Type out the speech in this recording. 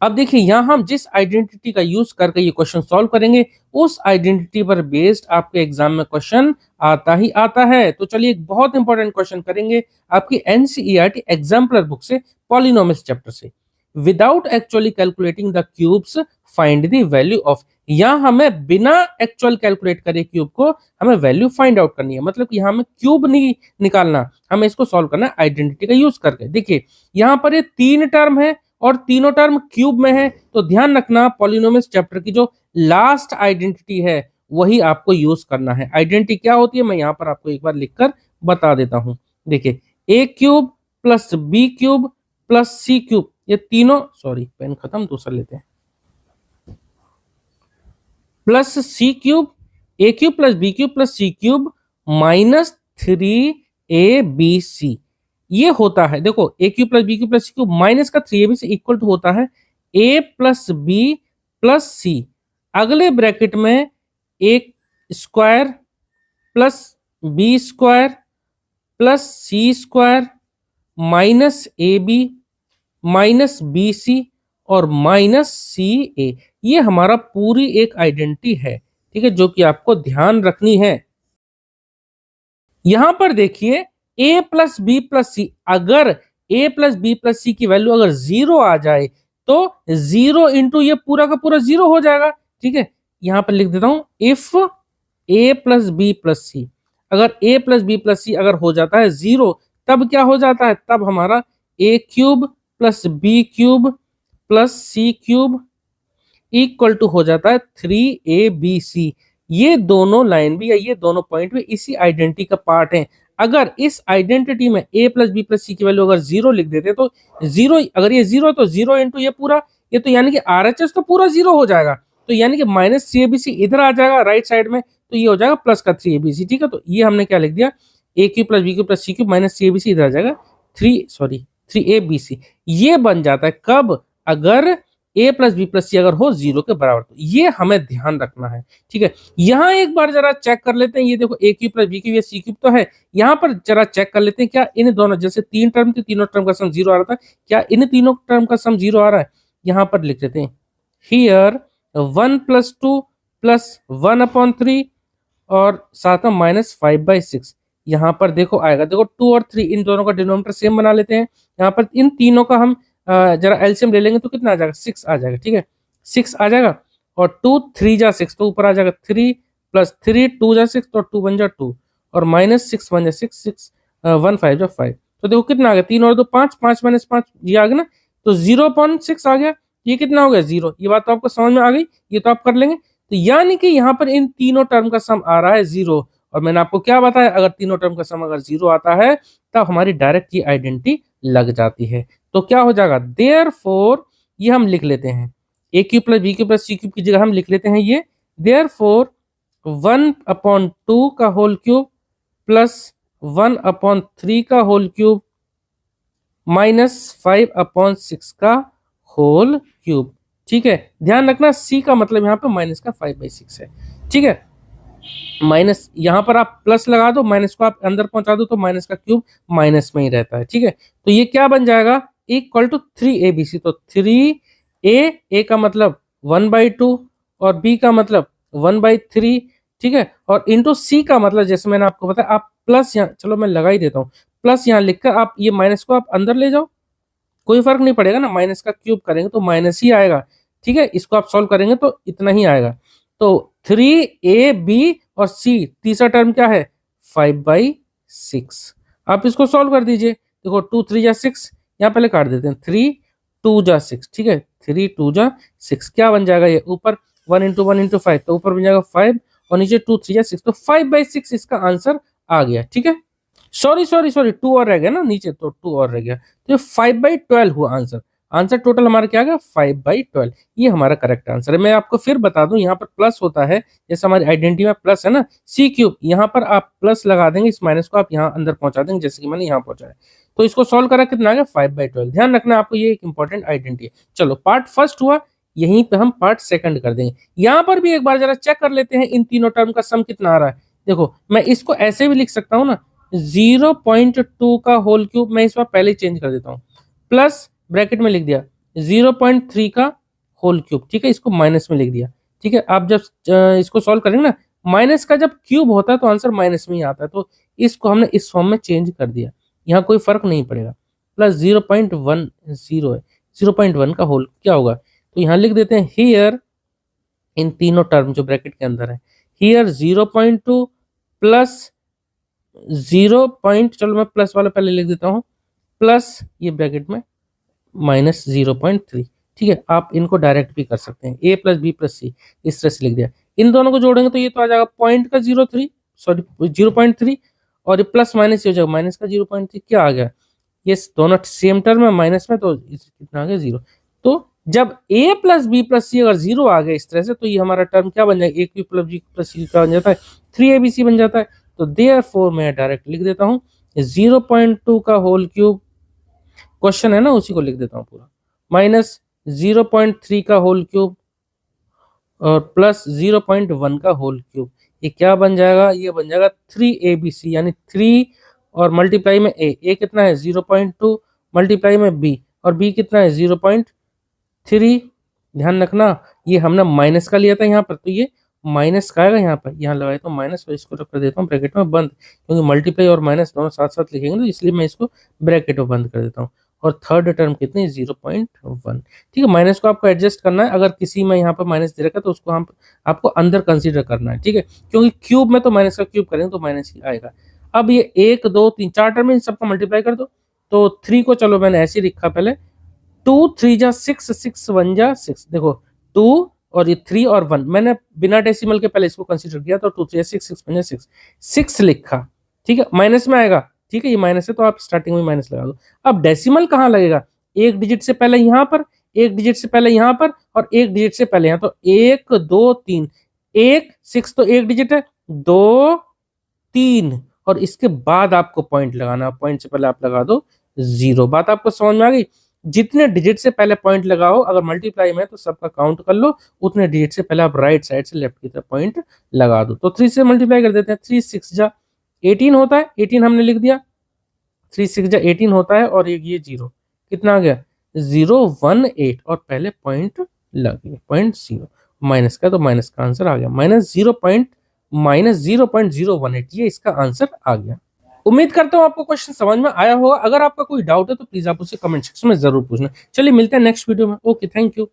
अब देखिए यहाँ हम जिस आइडेंटिटी का यूज करके ये क्वेश्चन सॉल्व करेंगे उस आइडेंटिटी पर बेस्ड आपके एग्जाम में क्वेश्चन आता ही आता है। तो चलिए एक बहुत इंपॉर्टेंट क्वेश्चन करेंगे आपकी एनसीईआरटी एग्जाम्पलर बुक से, पॉलिनोमियल्स चैप्टर से। Without actually calculating the cubes find the value of. यहाँ हमें बिना एक्चुअल कैलकुलेट करे क्यूब को हमें वैल्यू फाइंड आउट करनी है, मतलब कि यहाँ हमें क्यूब नहीं निकालना, हमें इसको सॉल्व करना है आइडेंटिटी का यूज करके। देखिए यहाँ पर ये 3 टर्म है और तीनों टर्म क्यूब में है, तो ध्यान रखना पॉलिनोमियल्स चैप्टर की जो लास्ट आइडेंटिटी है वही आपको यूज करना है। आइडेंटिटी क्या होती है मैं यहाँ पर आपको एक बार लिखकर बता देता हूं। देखिए a cube plus B cube plus C cube, ये तीनों, सॉरी पेन खत्म, दूसरा लेते हैं, plus C cube, a cube plus B cube plus C cube minus 3abc, ये होता है। देखो a cube plus B cube plus C cube minus का 3abc इक्वल टू होता है a plus b plus c, अगले ब्रैकेट में a square plus b square plus c square minus A B minus B C और minus सी ए, ये हमारा पूरी एक आइडेंटिटी है, ठीक है, जो कि आपको ध्यान रखनी है। यहां पर देखिए a plus b plus c, अगर a प्लस बी प्लस सी की वैल्यू अगर 0 आ जाए तो 0 इंटू ये पूरा का पूरा 0 हो जाएगा, ठीक है। यहां पर लिख देता हूं if a plus b plus c, अगर a plus b plus c अगर हो जाता है 0, तब क्या हो जाता है, तब हमारा a cube plus B cube plus C cube equal to हो जाता है 3abc। ये दोनों लाइन भी या ये दोनों पॉइंट भी इसी आइडेंटिटी का पार्ट हैं। अगर इस आइडेंटिटी में a प्लस बी प्लस सी की वैल्यू अगर 0 लिख देते तो 0, अगर ये 0 तो 0 इंटू ये पूरा, ये तो यानी कि RHS तो पूरा 0 हो जाएगा, तो यानी कि माइनस 3abc इधर आ जाएगा राइट साइड में, तो ये हो जाएगा प्लस का 3abc, ठीक है। तो ये हमने क्या लिख दिया, a cube plus B cube plus C cube minus 3abc इधर आ जाएगा 3abc। ये बन जाता है कब, अगर a plus b plus c अगर हो 0 के बराबर, तो ये हमें ध्यान रखना है, ठीक है। यहाँ एक बार जरा चेक कर लेते हैं, ये देखो a cube plus B cube, ये सी क्यूब तो है, यहाँ पर जरा चेक कर लेते हैं क्या इन दोनों, जैसे 3 टर्म थी, तीनों टर्म का सम 0 आ रहा था, क्या इन तीनों टर्म का सम 0 आ रहा है। यहाँ पर लिख देते हैं हियर 1 प्लस 2 प्लस 1/3 और साथ में माइनस 5/6, यहाँ पर देखो आएगा, देखो 2 और 3 इन दोनों का डिनोमिनेटर सेम बना लेते हैं, यहाँ पर इन तीनों का हम जरा एलसीएम ले लेंगे तो कितना आ जाएगा, 6 आ जाएगा, ठीक है, 6 आ जाएगा, और 2 3 जा 6 तो ऊपर आ जाएगा 3 प्लस 3 2 जा 6 तो 2 बन जा 2 और माइनस 6 बन जा 6 6 1 5 जा 5, तो देखो कितना आ गया, 3 और 2 5, 5 माइनस 5 ये आ गया ना, तो 0.6 आ गया, ये कितना हो गया 0। ये बात तो आपको समझ में आ गई, ये तो आप कर लेंगे। तो यानी कि यहाँ पर इन तीनों टर्म का सम आ रहा है 0, और मैंने आपको क्या बताया, अगर तीनों टर्म का सम अगर 0 आता है तब हमारी डायरेक्ट ये आइडेंटिटी लग जाती है। तो क्या हो जाएगा, देयरफॉर, ये हम लिख लेते हैं a cube plus B cube plus C cube की जगह हम लिख लेते हैं ये, देयरफॉर 1/2 का होल क्यूब प्लस 1/3 का होल क्यूब माइनस 5/6 का होल क्यूब, ठीक है। ध्यान रखना c का मतलब यहाँ पे माइनस का 5/6 है, ठीक है। माइनस यहाँ पर आप प्लस लगा दो, माइनस को आप अंदर पहुंचा दो तो माइनस का क्यूब माइनस में ही रहता है, ठीक है। तो ये क्या बन जाएगा, इक्वल टू 3abc, तो 3a का मतलब 1/2 और b का मतलब 1/3, ठीक है, और इंटू c का मतलब जैसे मैंने आपको बताया, आप प्लस यहाँ, चलो मैं लगा ही देता हूँ, प्लस यहाँ लिखकर आप ये माइनस को आप अंदर ले जाओ, कोई फर्क नहीं पड़ेगा ना, माइनस का क्यूब करेंगे तो माइनस ही आएगा, ठीक है। इसको आप सॉल्व करेंगे तो इतना ही आएगा, तो 3ab और c तीसरा टर्म क्या है 5/6, आप इसको सॉल्व कर दीजिए। देखो 2 3 जा 6, यहाँ पहले काट देते हैं, 3 2 जा 6, ठीक है, 3 2 जा 6, क्या बन जाएगा, ये ऊपर 1 इंटू 1 इंटू 5 तो ऊपर बन जाएगा 5 और नीचे 2 3 जा 6, तो 5/6 इसका आंसर आ गया, ठीक है। सॉरी 2 और रह गया ना नीचे, तो 2 और रह गया, तो 5/12 हुआ आंसर। आंसर टोटल हमारा क्या आ गया 5/12, ये हमारा करेक्ट आंसर है। मैं आपको फिर बता दूं, यहाँ पर प्लस होता है, जैसे हमारी आइडेंटिटी में प्लस है ना, सी क्यूब, यहाँ पर आप प्लस लगा देंगे, इस माइनस को आप यहाँ अंदर पहुंचा देंगे, जैसे कि मैंने यहाँ पहुंचाया, तो इसको सॉल्व करा कितना आ गया 5/12। ध्यान रखना आपको, ये एक इंपॉर्टेंट आइडेंटिटी है। चलो पार्ट फर्स्ट हुआ, यहीं पे हम पार्ट सेकंड कर देंगे। यहाँ पर भी एक बार जरा चेक कर लेते हैं इन तीनों टर्म का सम कितना आ रहा है। देखो मैं इसको ऐसे भी लिख सकता हूँ ना, 0.2 का होल क्यूब, मैं इस बार पहले ही चेंज कर देता हूँ, प्लस ब्रैकेट में लिख दिया 0.3 का होल क्यूब, ठीक है, इसको माइनस में लिख दिया, ठीक है। आप जब इसको सॉल्व करेंगे ना, माइनस का जब क्यूब होता है तो आंसर माइनस में ही आता है, तो इसको हमने इस फॉर्म में चेंज कर दिया, यहाँ कोई फर्क नहीं पड़ेगा। प्लस 0.10 है, 0.1 का होल क्या होगा, तो यहाँ लिख देते हैं हियर, इन तीनों टर्म जो ब्रैकेट के अंदर है, हियर 0.2 प्लस 0. चलो मैं प्लस वाला पहले लिख देता हूँ, प्लस ये ब्रैकेट में माइनस 0.3, ठीक है। आप इनको डायरेक्ट भी कर सकते हैं, a प्लस बी प्लस सी, इस तरह से लिख दिया। इन दोनों को जोड़ेंगे तो ये तो आ जाएगा पॉइंट का 0.3, और ये प्लस माइनस ये हो जाएगा माइनस का 0.3, क्या आ गया, ये दोनों सेम टर्म है माइनस में, तो कितना आ गया 0। तो जब a plus b plus c अगर 0 आ गया इस तरह से, तो ये हमारा टर्म क्या बन जाएगा, a cube plus b plus c का बन जाता है 3abc बन जाता है। तो देयरफॉर मैं डायरेक्ट लिख देता हूँ 0.2 का होल क्यूब, क्वेश्चन है ना उसी को लिख देता हूँ पूरा, माइनस 0.3 का होल क्यूब और प्लस 0.1 का होल क्यूब, ये क्या बन जाएगा, ये बन जाएगा 3abc, यानी 3 और मल्टीप्लाई में a कितना है 0.2, मल्टीप्लाई में b, और b कितना है 0.3। ध्यान रखना ये हमने माइनस का लिया था यहाँ पर, तो ये माइनस का आएगा यहाँ पर, यहाँ लगाया तो माइनस, और इसको कर देता हूँ ब्रैकेट में बंद, क्योंकि मल्टीप्लाई और माइनस दोनों साथ साथ लिखेंगे तो इसलिए मैं इसको ब्रैकेट में बंद कर देता हूँ। और थर्ड टर्म कितनी 0.1, ठीक है। माइनस को आपको एडजस्ट करना है, अगर किसी में यहाँ पर माइनस दे रखा है तो उसको हम आपको अंदर कंसीडर करना है, ठीक है, क्योंकि क्यूब में तो माइनस का क्यूब करेंगे तो माइनस ही आएगा। अब ये 1 2 3 4 टर्म इन सबका मल्टीप्लाई कर दो, तो 3 को चलो मैंने ऐसे लिखा पहले, 2 3 जा 6, 6 1 जा 6, देखो 2 और ये 3 और 1 मैंने बिना डेसिमल के पहले इसको कंसीडर किया, तो 2 3 6 6 1 जा 6, 6 लिखा, ठीक है, माइनस में आएगा, ठीक है, ये माइनस है तो आप स्टार्टिंग में माइनस लगा दो। अब डेसिमल कहाँ लगेगा, एक डिजिट से पहले यहाँ पर, एक डिजिट से पहले यहाँ पर, और एक डिजिट से पहले यहाँ, तो 1 2 3, 1 6 तो एक डिजिट है, 2 3, और इसके बाद आपको पॉइंट लगाना, पॉइंट से पहले आप लगा दो 0। बात आपको समझ में आ गई, जितने डिजिट से पहले पॉइंट लगाओ, अगर मल्टीप्लाई में तो सबका काउंट कर लो, उतने डिजिट से पहले आप राइट साइड से लेफ्ट की तरफ पॉइंट लगा दो। तो 3 से मल्टीप्लाई कर देते हैं, 3 6 जा 18 होता है, 18 हमने लिख दिया, 3 6 जा 18 होता है, और ये 0 कितना आ गया 018, और पहले पॉइंट लगे, पॉइंट 0, माइनस का तो माइनस का आंसर आ गया, -0.018, ये इसका आंसर आ गया। उम्मीद करता हूँ आपको क्वेश्चन समझ में आया होगा, अगर आपका कोई डाउट है तो प्लीज आप उसे कमेंट सेक्शन में जरूर पूछना। चलिए मिलते हैं नेक्स्ट वीडियो में, ओके, थैंक यू।